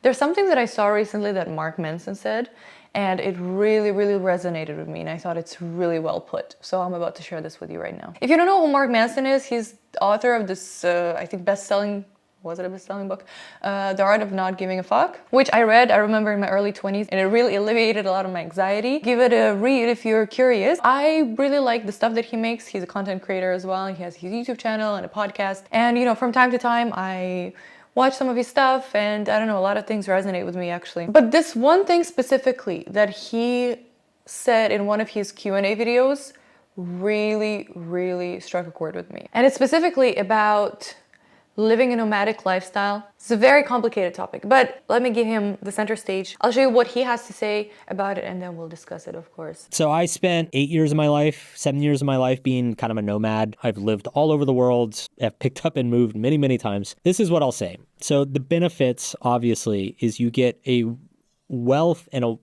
There's something that I saw recently that Mark Manson said, and it really, really resonated with me, and I thought it's really well put. So I'm about to share this with you right now. If you don't know who Mark Manson is, he's the author of this, I think, was it a best-selling book? The Art of Not Giving a Fuck, which I read, I remember, in my early 20s, and it really alleviated a lot of my anxiety. Give it a read if you're curious. I really like the stuff that he makes. He's a content creator as well. He has his YouTube channel and a podcast. And, you know, from time to time, I watch some of his stuff, and I don't know, a lot of things resonate with me, actually. But this one thing specifically that he said in one of his Q&A videos really, really struck a chord with me. And it's specifically about living a nomadic lifestyle. It's a very complicated topic, but let me give him the center stage. I'll show you what he has to say about it, and then we'll discuss it, of course. So I spent 8 years of my life, 7 years of my life being kind of a nomad. I've lived all over the world. I've picked up and moved many, many times. This is what I'll say. So the benefits, obviously, is you get a wealth and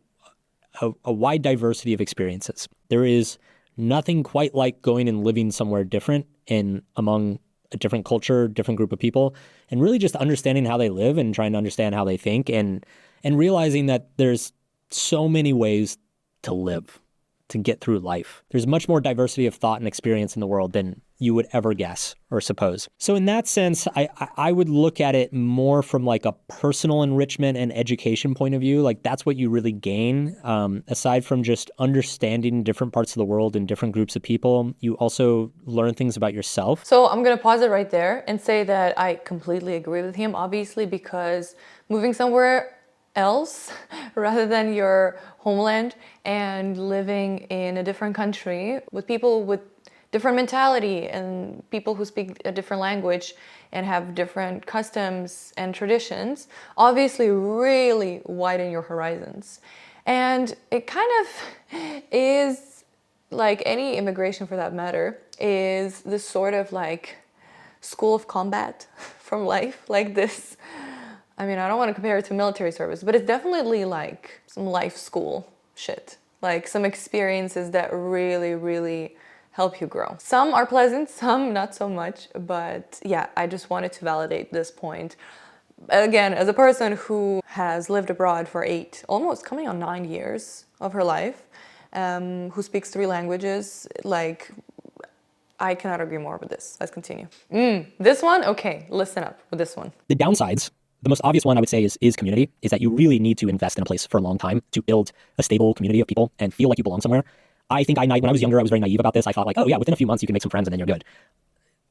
a wide diversity of experiences. There is nothing quite like going and living somewhere different among a different culture, different group of people, and really just understanding how they live and trying to understand how they think, and realizing that there's so many ways to live, to get through life. There's much more diversity of thought and experience in the world than you would ever guess or suppose. So in that sense, I would look at it more from like a personal enrichment and education point of view. Like that's what you really gain. Aside from just understanding different parts of the world and different groups of people, you also learn things about yourself. So I'm gonna pause it right there and say that I completely agree with him, obviously, because moving somewhere else rather than your homeland and living in a different country with people with different mentality and people who speak a different language and have different customs and traditions obviously really widen your horizons. And it kind of is like any immigration, for that matter, is this sort of like school of combat from life, like this. I mean, I don't want to compare it to military service, but it's definitely like some life school shit. Like some experiences that really, really help you grow. Some are pleasant, some not so much, but yeah, I just wanted to validate this point. Again, as a person who has lived abroad for 8, almost coming on 9 years of her life, who speaks 3 languages, like, I cannot agree more with this. Let's continue. This one? Okay, listen up with this one. The downsides, the most obvious one I would say is community, is that you really need to invest in a place for a long time to build a stable community of people and feel like you belong somewhere. I think when I was younger, I was very naive about this. I thought like, oh yeah, within a few months you can make some friends and then you're good.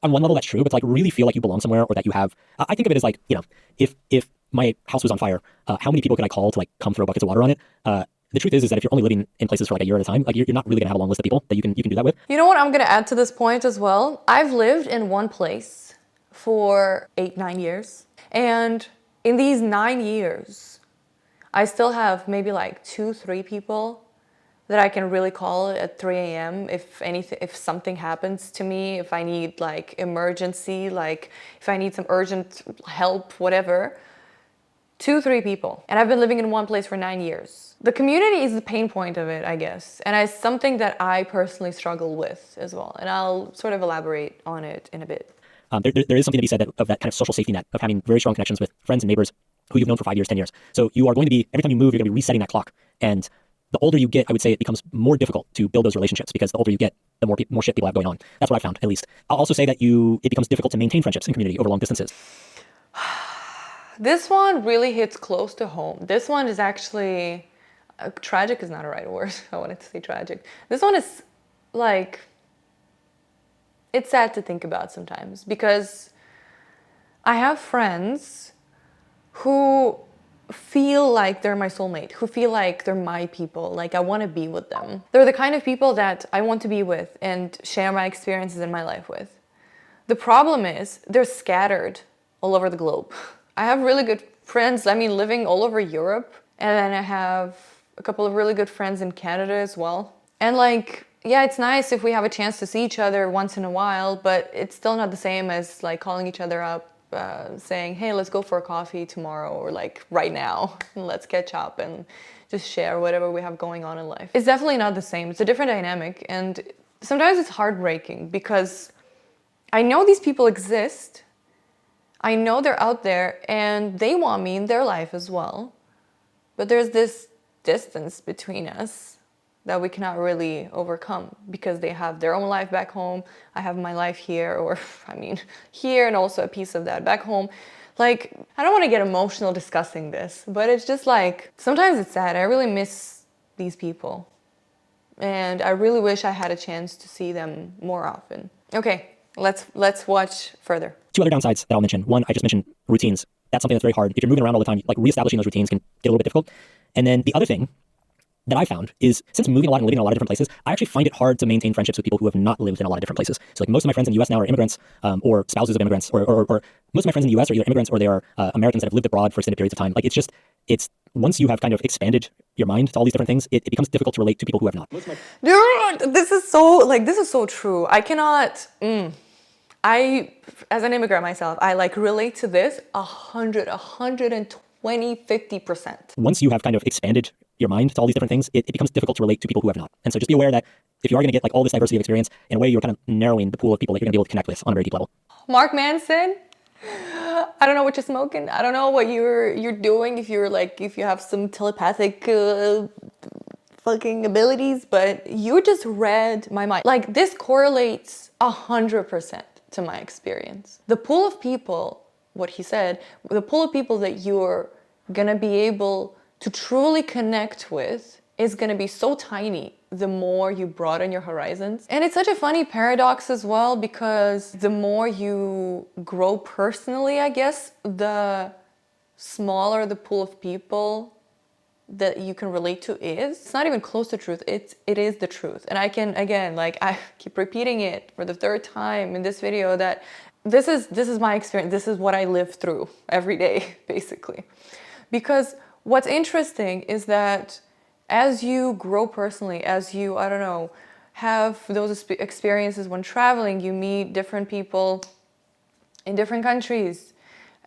On one level, that's true, but to like really feel like you belong somewhere, or that you have, I think of it as like, you know, if my house was on fire, how many people could I call to like come throw buckets of water on it? The truth is that if you're only living in places for like a year at a time, like you're not really gonna have a long list of people that you can do that with. You know what I'm gonna add to this point as well? I've lived in one place for 8, 9 years. And in these 9 years, I still have maybe like 2, 3 people that I can really call at 3 a.m. if something happens to me, if I need like emergency, like if I need some urgent help, whatever. 2, 3 people. And I've been living in one place for 9 years. The community is the pain point of it, I guess. And it's something that I personally struggle with as well. And I'll sort of elaborate on it in a bit. There is something to be said of that kind of social safety net, of having very strong connections with friends and neighbors who you've known for 5 years, 10 years. So you are going to be, every time you move, you're going to be resetting that clock. And the older you get, I would say it becomes more difficult to build those relationships, because the older you get, the more shit people have going on. That's what I found, at least. I'll also say that it becomes difficult to maintain friendships in community over long distances. This one really hits close to home. This one is actually, tragic is not a right word. I wanted to say tragic. This one is like, it's sad to think about sometimes, because I have friends who feel like they're my soulmate, who feel like they're my people, like I want to be with them. They're the kind of people that I want to be with and share my experiences in my life with. The problem is they're scattered all over the globe. I have really good friends, I mean, living all over Europe, and then I have a couple of really good friends in Canada as well. And like, yeah, it's nice if we have a chance to see each other once in a while, but it's still not the same as like calling each other up, saying, hey, let's go for a coffee tomorrow, or like right now, and let's catch up and just share whatever we have going on in life. It's definitely not the same. It's a different dynamic, and sometimes it's heartbreaking because I know these people exist. I know they're out there and they want me in their life as well. But there's this distance between us that we cannot really overcome because they have their own life back home. I have my life here, or I mean, here and also a piece of that back home. Like, I don't want to get emotional discussing this, but it's just like, sometimes it's sad. I really miss these people. And I really wish I had a chance to see them more often. Okay, let's watch further. Two other downsides that I'll mention. One, I just mentioned routines. That's something that's very hard. If you're moving around all the time, like reestablishing those routines can get a little bit difficult. And then the other thing that I found is, since moving a lot and living in a lot of different places, I actually find it hard to maintain friendships with people who have not lived in a lot of different places. So like most of my friends in the US now are immigrants, or spouses of immigrants, or most of my friends in the US are either immigrants or they are Americans that have lived abroad for extended periods of time. Like it's once you have kind of expanded your mind to all these different things, it becomes difficult to relate to people who have not. Dude, this is so true. I cannot, I, as an immigrant myself, I like relate to this 120, 50%. Once you have kind of expanded your mind to all these different things, it becomes difficult to relate to people who have not. And so just be aware that if you are going to get like all this diversity of experience, in a way you're kind of narrowing the pool of people that you're going to be able to connect with on a very deep level. Mark Manson, I don't know what you're smoking. I don't know what you're doing, if you have some telepathic fucking abilities, but you just read my mind. Like, this correlates 100% to my experience. The pool of people, what he said, the pool of people that you're gonna be able to truly connect with is gonna be so tiny the more you broaden your horizons. And it's such a funny paradox as well, because the more you grow personally, I guess, the smaller the pool of people that you can relate to is. It's not even close to truth, it is the truth. And I can, again, like, I keep repeating it for the third time in this video, that this is my experience, this is what I live through every day, basically. Because what's interesting is that as you grow personally, as you, I don't know, have those experiences when traveling, you meet different people in different countries,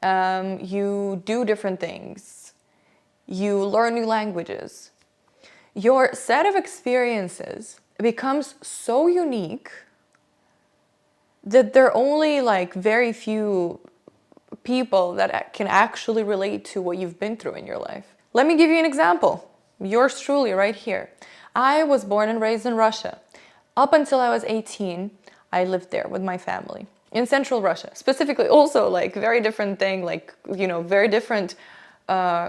you do different things, you learn new languages. Your set of experiences becomes so unique that there are only like very few people that can actually relate to what you've been through in your life. Let me give you an example. Yours truly right here. I was born and raised in Russia. Up until I was 18, I lived there with my family in central Russia. Specifically, also like very different thing, like, you know, very different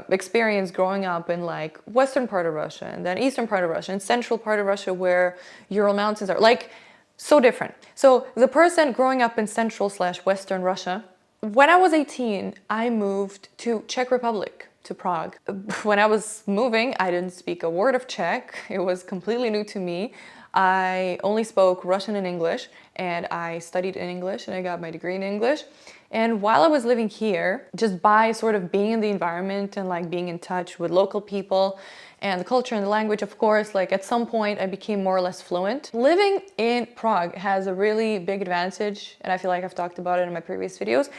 experience growing up in like western part of Russia and then eastern part of Russia and central part of Russia where Ural Mountains are, like, so different. So the person growing up in central/western Russia, when I was 18, I moved to Czech Republic, to Prague. When I was moving, I didn't speak a word of Czech. It was completely new to me. I only spoke Russian and English, and I studied in English, and I got my degree in English. And while I was living here, just by sort of being in the environment and like being in touch with local people and the culture and the language, of course, like at some point I became more or less fluent. Living in Prague has a really big advantage, and I feel like I've talked about it in my previous videos,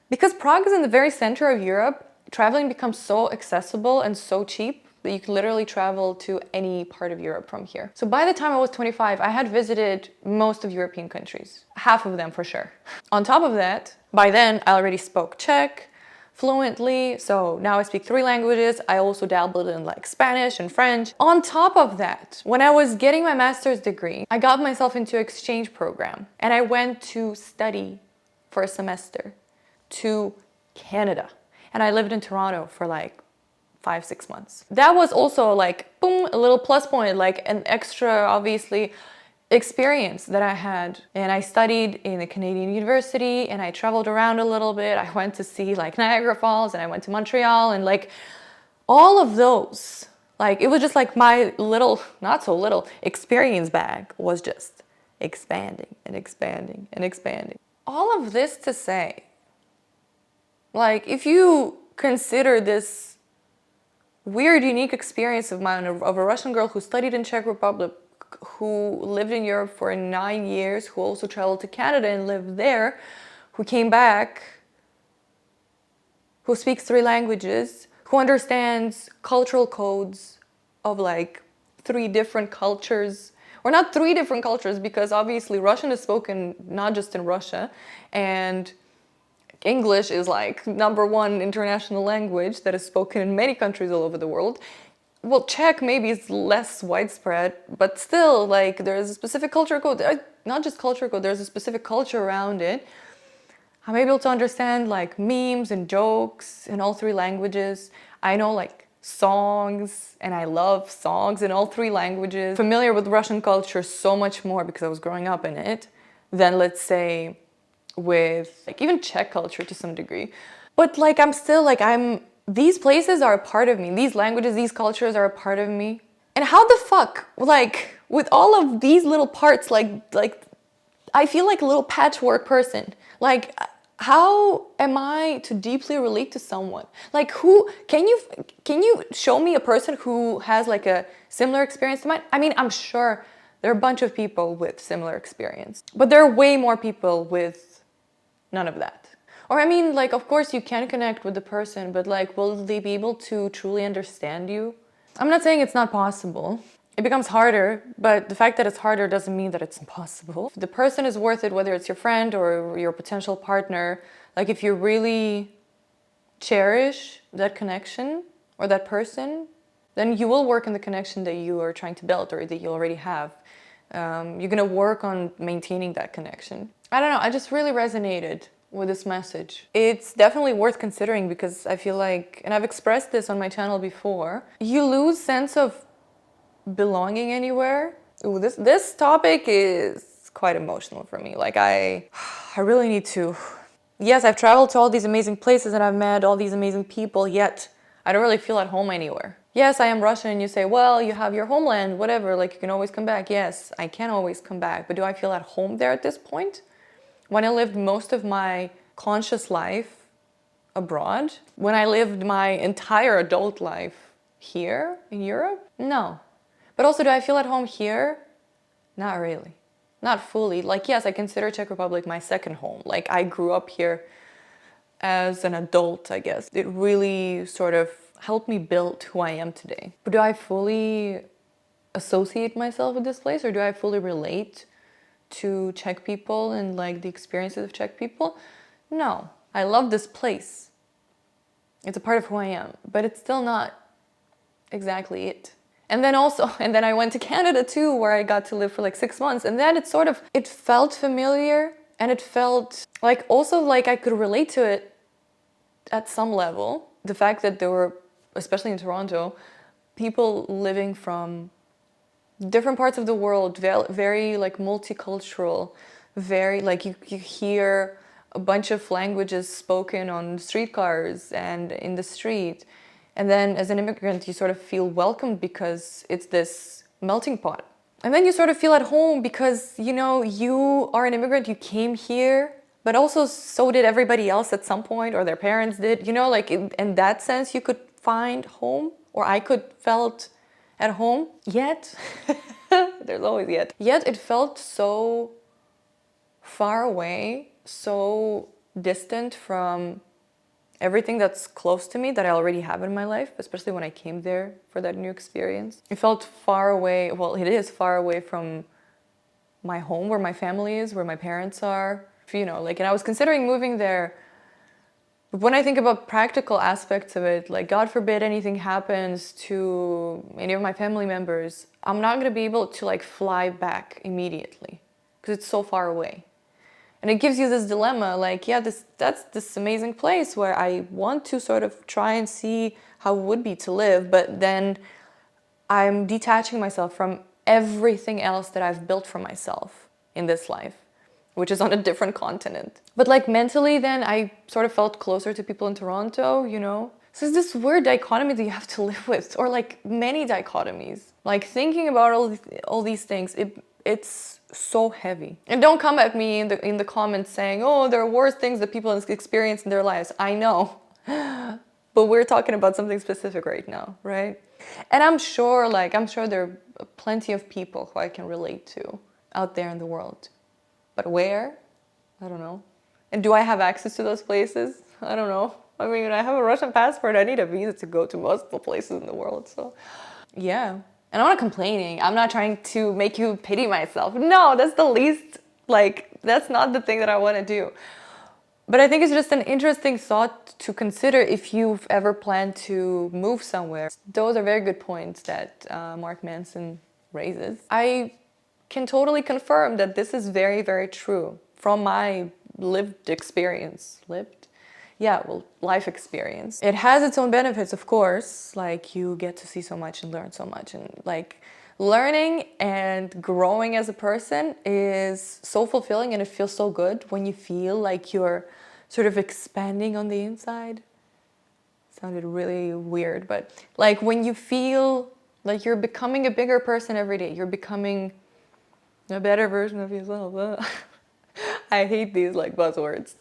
because Prague is in the very center of Europe. Traveling becomes so accessible and so cheap that you can literally travel to any part of Europe from here. So by the time I was 25, I had visited most of European countries, half of them for sure. On top of that, by then I already spoke Czech fluently, so now I speak 3 languages. I also dabbled in like Spanish and French. On top of that, when I was getting my master's degree, I got myself into an exchange program and I went to study for a semester to Canada. And I lived in Toronto for like 5-6 months. That was also like, boom, a little plus point, like an extra, obviously, experience that I had. And I studied in a Canadian university and I traveled around a little bit. I went to see like Niagara Falls and I went to Montreal, and like all of those, like it was just like my little, not so little, experience bag was just expanding and expanding and expanding. All of this to say, like, if you consider this weird, unique experience of mine, of a Russian girl who studied in Czech Republic, who lived in Europe for 9 years, who also traveled to Canada and lived there, who came back, who speaks 3 languages, who understands cultural codes of like 3 different cultures, or not 3 different cultures, because obviously Russian is spoken not just in Russia, and English is like #1 international language that is spoken in many countries all over the world. Well, Czech maybe is less widespread, but still, like, there's a specific culture code. Not just culture code, there's a specific culture around it. I'm able to understand like memes and jokes in all 3 languages. I know like songs, and I love songs in all 3 languages. Familiar with Russian culture so much more because I was growing up in it than, let's say, with like even Czech culture to some degree. But like I'm still like these places are a part of me. These languages, these cultures are a part of me. And how the fuck, like with all of these little parts, like I feel like a little patchwork person. Like how am I to deeply relate to someone? Like who can you show me a person who has like a similar experience to mine? I mean, I'm sure there are a bunch of people with similar experience, but there are way more people with none of that. Or I mean, like, of course you can connect with the person, but like, will they be able to truly understand you? I'm not saying it's not possible. It becomes harder, but the fact that it's harder doesn't mean that it's impossible. If the person is worth it, whether it's your friend or your potential partner, like if you really cherish that connection or that person, then you will work on the connection that you are trying to build or that you already have. You're gonna work on maintaining that connection. I don't know, I just really resonated with this message. It's definitely worth considering because I feel like, and I've expressed this on my channel before, you lose sense of belonging anywhere. Ooh, this topic is quite emotional for me. Like I really need to. Yes, I've traveled to all these amazing places and I've met all these amazing people, yet I don't really feel at home anywhere. Yes, I am Russian, and you say, well, you have your homeland, whatever, like you can always come back. Yes, I can always come back, but do I feel at home there at this point? When I lived most of my conscious life abroad, when I lived my entire adult life here in Europe, no. But also, do I feel at home here? Not really. Not fully. Like, yes, I consider Czech Republic my second home. Like, I grew up here as an adult, I guess. It really sort of helped me build who I am today. But do I fully associate myself with this place, or do I fully relate to Czech people and like the experiences of Czech people? No. I love this place. It's a part of who I am, but it's still not exactly it. And then I went to Canada too, where I got to live for like 6 months. And then it felt familiar, and it felt like also like I could relate to it at some level. The fact that there were, especially in Toronto, people living from different parts of the world, very like multicultural, very like you hear a bunch of languages spoken on streetcars and in the street. And then as an immigrant, you sort of feel welcomed because it's this melting pot. And then you sort of feel at home because, you know, you are an immigrant, you came here, but also so did everybody else at some point, or their parents did. You know, like in that sense, you could find home, or I could felt at home. Yet, there's always yet. Yet it felt so far away, so distant from everything that's close to me that I already have in my life, especially when I came there for that new experience. It felt far away, well, it is far away from my home, where my family is, where my parents are, you know, like, and I was considering moving there. But when I think about practical aspects of it, like God forbid anything happens to any of my family members, I'm not gonna be able to like fly back immediately because it's so far away. And it gives you this dilemma, like, yeah, that's this amazing place where I want to sort of try and see how it would be to live, but then I'm detaching myself from everything else that I've built for myself in this life, which is on a different continent. But like mentally then I sort of felt closer to people in Toronto, you know? So it's this weird dichotomy that you have to live with, or like many dichotomies. Like thinking about all these things, it's so heavy. And don't come at me in the comments saying, oh, there are worse things that people experience in their lives. I know, but we're talking about something specific right now, right? And I'm sure there are plenty of people who I can relate to out there in the world. But where? I don't know. And do I have access to those places? I don't know. I mean, I have a Russian passport. I need a visa to go to multiple places in the world, so yeah. And I'm not complaining. I'm not trying to make you pity myself. No, that's the least, like, that's not the thing that I want to do. But I think it's just an interesting thought to consider if you've ever planned to move somewhere. Those are very good points that Mark Manson raises. I can totally confirm that this is very, very true from my lived experience. Lived? Yeah, well, life experience. It has its own benefits, of course. Like, you get to see so much and learn so much. And like, learning and growing as a person is so fulfilling, and it feels so good when you feel like you're sort of expanding on the inside. Sounded really weird, but like when you feel like you're becoming a bigger person every day, you're becoming a better version of yourself. I hate these like buzzwords,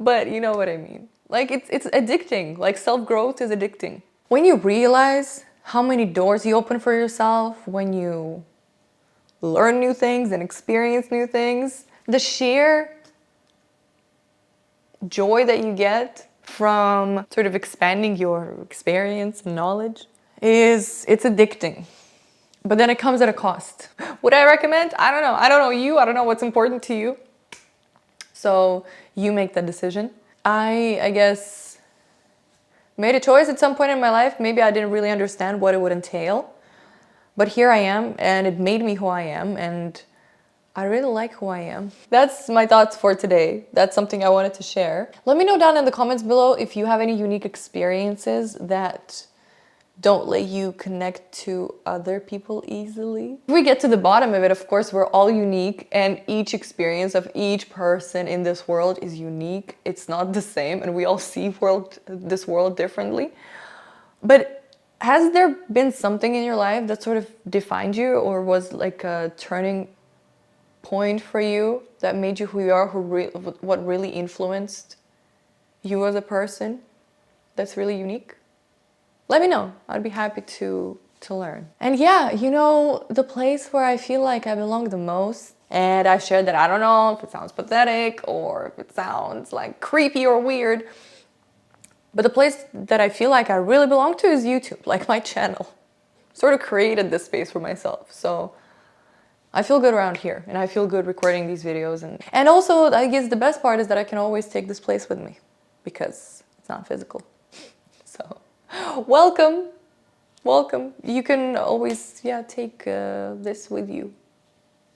but you know what I mean. Like, it's addicting. Like, self-growth is addicting. When you realize how many doors you open for yourself, when you learn new things and experience new things, the sheer joy that you get from sort of expanding your experience and knowledge it's addicting. But then it comes at a cost. Would I recommend? I don't know. I don't know you. I don't know what's important to you. So you make the decision. I guess made a choice at some point in my life. Maybe I didn't really understand what it would entail. But here I am, and it made me who I am, and I really like who I am. That's my thoughts for today. That's something I wanted to share. Let me know down in the comments below if you have any unique experiences that don't let you connect to other people easily. If we get to the bottom of it, of course, we're all unique, and each experience of each person in this world is unique. It's not the same, and we all see this world differently. But has there been something in your life that sort of defined you, or was like a turning point for you that made you who you are, what really influenced you as a person that's really unique? Let me know. I'd be happy to learn. And yeah, you know, the place where I feel like I belong the most, and I've shared that, I don't know if it sounds pathetic or if it sounds like creepy or weird, but the place that I feel like I really belong to is YouTube, like my channel. Sort of created this space for myself. So I feel good around here, and I feel good recording these videos. And also, I guess the best part is that I can always take this place with me because it's not physical. So welcome. Welcome. You can always, yeah, take this with you.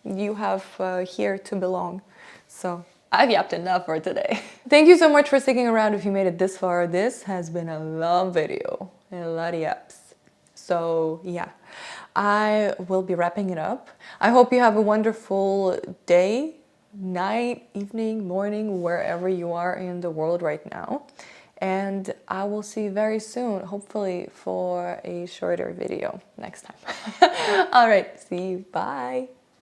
You have here to belong. So I've yapped enough for today. Thank you so much for sticking around if you made it this far. This has been a long video and a lot of yaps. So yeah, I will be wrapping it up. I hope you have a wonderful day, night, evening, morning, wherever you are in the world right now. And I will see you very soon, hopefully for a shorter video next time. All right, see you. Bye.